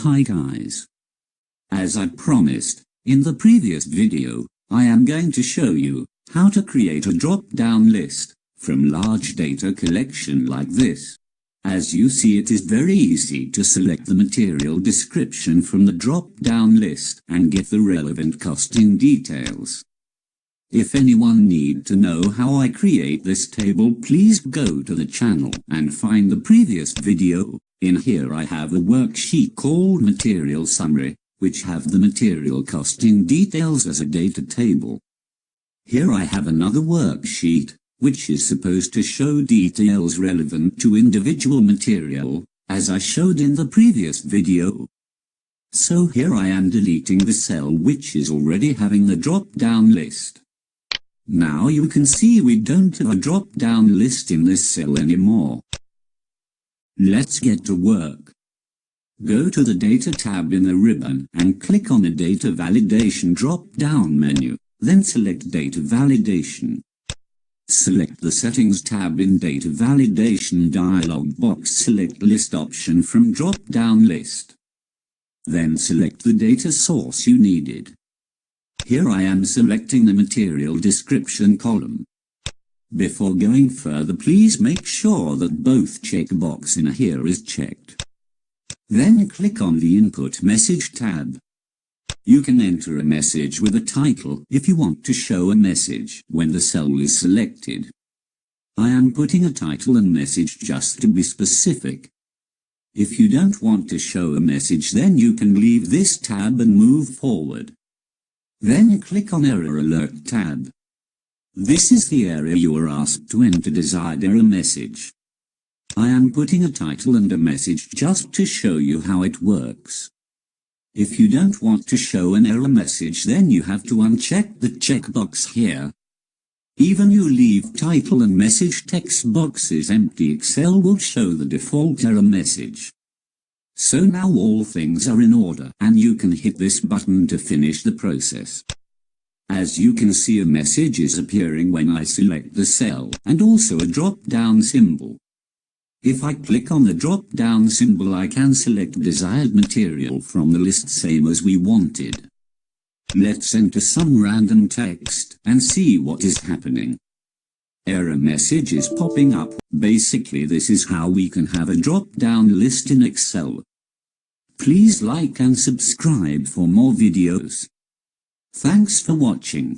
Hi guys. As I promised, in the previous video, I am going to show you how to create a drop-down list from large data collection like this. As you see, it is very easy to select the material description from the drop-down list and get the relevant costing details. If anyone need to know how I create this table, please go to the channel and find the previous video. In here I have a worksheet called Material Summary, which have the material costing details as a data table. Here I have another worksheet, which is supposed to show details relevant to individual material, as I showed in the previous video. So here I am deleting the cell which is already having the drop-down list. Now you can see we don't have a drop-down list in this cell anymore. Let's get to work. Go to the Data tab in the ribbon and click on the Data Validation drop-down menu, then select Data Validation. Select the Settings tab in Data Validation dialog box, select List option from drop-down list. Then select the data source you needed. Here I am selecting the material description column. Before going further, please make sure that both checkbox in here is checked. Then click on the Input Message tab. You can enter a message with a title if you want to show a message when the cell is selected. I am putting a title and message just to be specific. If you don't want to show a message, then you can leave this tab and move forward. Then click on Error Alert tab. This is the area you are asked to enter desired error message. I am putting a title and a message just to show you how it works. If you don't want to show an error message, then you have to uncheck the checkbox here. Even you leave title and message text boxes empty, Excel will show the default error message. So now all things are in order and you can hit this button to finish the process. As you can see, a message is appearing when I select the cell and also a drop-down symbol. If I click on the drop-down symbol, I can select desired material from the list, same as we wanted. Let's enter some random text and see what is happening. Error message is popping up. Basically, this is how we can have a drop-down list in Excel. Please like and subscribe for more videos. Thanks for watching.